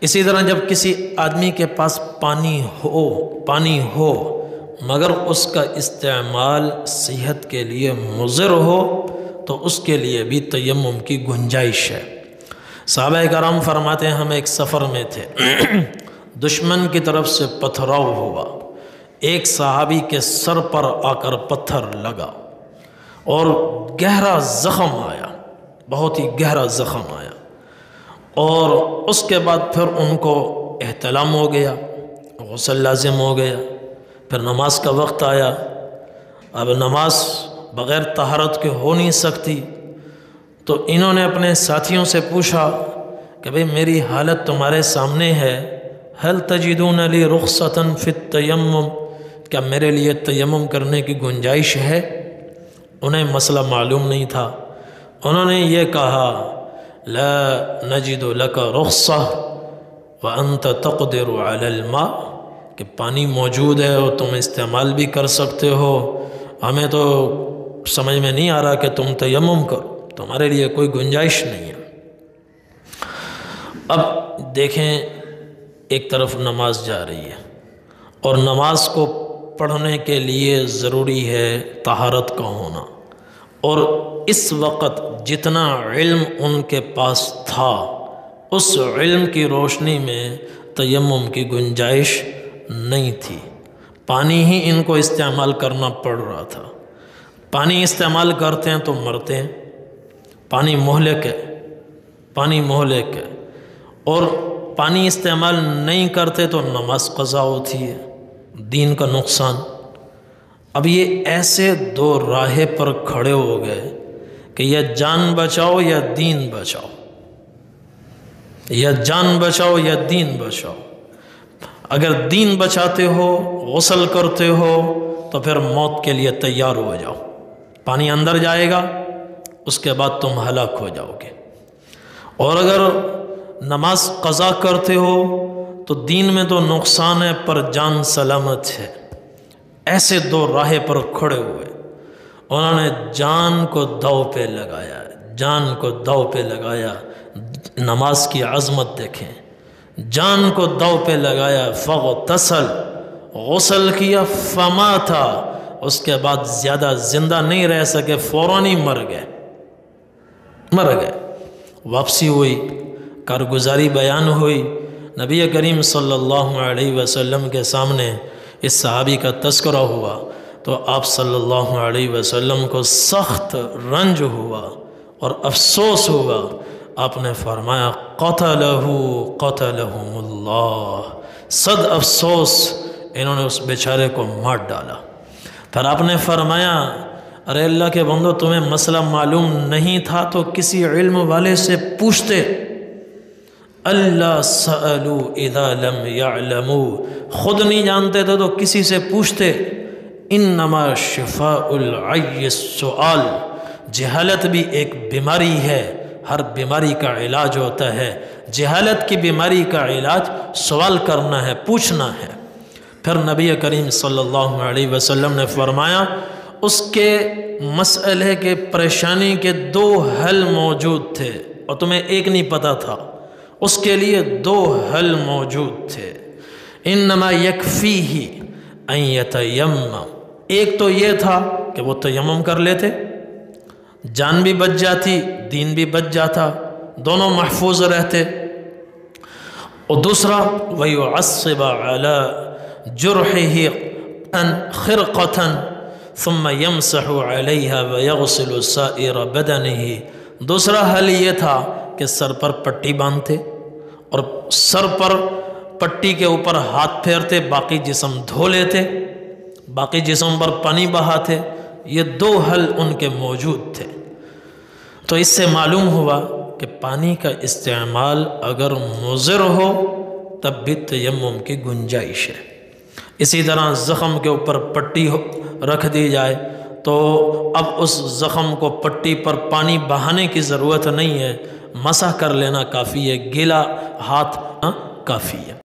اسی طرح جب کسی آدمی کے پاس پانی ہو مگر اس کا استعمال صحت کے لیے مضر ہو تو اس کے لیے بھی تیمم کی گنجائش ہے۔ صحابہ کرام فرماتے ہیں ہم ایک سفر میں تھے، دشمن کی طرف سے پتھراؤ ہوا، ایک صحابی کے سر پر آ کر پتھر لگا اور گہرا زخم آیا، بہت ہی گہرا زخم آیا، اور اس کے بعد پھر ان کو احتلام ہو گیا، غسل لازم ہو گیا، پھر نماز کا وقت آیا۔ اب نماز بغیر طہارت کے ہو نہیں سکتی، تو انہوں نے اپنے ساتھیوں سے پوچھا کہ بھئی میری حالت تمہارے سامنے ہے، هل تجدون لی رخصۃ فی التیمم، کیا میرے لیے تیمم کرنے کی گنجائش ہے؟ انہیں مسئلہ معلوم نہیں تھا۔ انہوں نے یہ کہا لا نجد لک رخصہ وانت تقدر علی الماء، کہ پانی موجود ہے اور تم استعمال بھی کر سکتے ہو، ہمیں تو سمجھ میں نہیں آ رہا کہ تم تیمم کرو، تمہارے لیے کوئی گنجائش نہیں ہے۔ اب دیکھیں ایک طرف نماز جا رہی ہے اور نماز کو پڑھنے کے لیے ضروری ہے طہارت کا ہونا، اور اس وقت جتنا علم ان کے پاس تھا اس علم کی روشنی میں تیمم کی گنجائش نہیں تھی، پانی ہی ان کو استعمال کرنا پڑ رہا تھا۔ پانی استعمال کرتے ہیں تو مرتے ہیں، پانی مہلک ہے، پانی مہلک ہے، اور پانی استعمال نہیں کرتے تو نماز قضا ہوتی ہے، دین کا نقصان۔ اب یہ ایسے دو راہے پر کھڑے ہو گئے کہ یا جان بچاؤ یا دین بچاؤ، یا جان بچاؤ یا دین بچاؤ۔ اگر دین بچاتے ہو، غسل کرتے ہو، تو پھر موت کے لیے تیار ہو جاؤ، پانی اندر جائے گا، اس کے بعد تم ہلاک ہو جاؤ گے۔ اور اگر نماز قضا کرتے ہو تو دین میں تو نقصان ہے پر جان سلامت ہے۔ ایسے دو راہے پر کھڑے ہوئے، انہوں نے جان کو داؤ پہ لگایا، جان کو داؤ پہ لگایا۔ نماز کی عظمت دیکھیں، جان کو داؤ پہ لگایا، فاغتسل، غسل کیا، فماتا، اس کے بعد زیادہ زندہ نہیں رہ سکے، فوراً ہی مر گئے۔ واپسی ہوئی، کارگزاری بیان ہوئی، نبی کریم صلی اللہ علیہ وسلم کے سامنے اس صحابی کا تذکرہ ہوا تو آپ صلی اللہ علیہ وسلم کو سخت رنج ہوا اور افسوس ہوا۔ آپ نے فرمایا قتلہم اللہ، صد افسوس انہوں نے اس بیچارے کو مار ڈالا۔ پھر آپ نے فرمایا ارے اللہ کے بندو، تمہیں مسئلہ معلوم نہیں تھا تو کسی علم والے سے پوچھتے، اللہ سألوا اذا لم يعلموا، خود نہیں جانتے تھے تو کسی سے پوچھتے۔ انما شفاء العی السؤال، جہالت بھی ایک بیماری ہے، ہر بیماری کا علاج ہوتا ہے، جہالت کی بیماری کا علاج سوال کرنا ہے، پوچھنا ہے۔ پھر نبی کریم صلی اللہ علیہ وسلم نے فرمایا اس کے مسئلے کے پریشانی کے دو حل موجود تھے اور تمہیں ایک نہیں پتا تھا، اس کے لیے دو حل موجود تھے۔ انما یکفیہ ان یتیمم، ایک تو یہ تھا کہ وہ تیمم کر لیتے، جان بھی بچ جاتی، دین بھی بچ جاتا، دونوں محفوظ رہتے۔ اور دوسرا وَيُعَصِّبَ عَلَى جُرْحِهِ خِرْقَةً ثُمَّ يَمْسَحُ عَلَيْهَا وَيَغْسِلُ سَائِرَ بَدَنِهِ، دوسرا حل یہ تھا کہ سر پر پٹی باندھتے اور سر پر پٹی کے اوپر ہاتھ پھیرتے، باقی جسم دھو لیتے، باقی جسم پر پانی بہاتے۔ یہ دو حل ان کے موجود تھے۔ تو اس سے معلوم ہوا کہ پانی کا استعمال اگر مضر ہو تب بھی تیمم کی گنجائش ہے۔ اسی طرح زخم کے اوپر پٹی رکھ دی جائے تو اب اس زخم کو پٹی پر پانی بہانے کی ضرورت نہیں ہے، مسح کر لینا کافی ہے، گیلا ہاتھ کافی ہے۔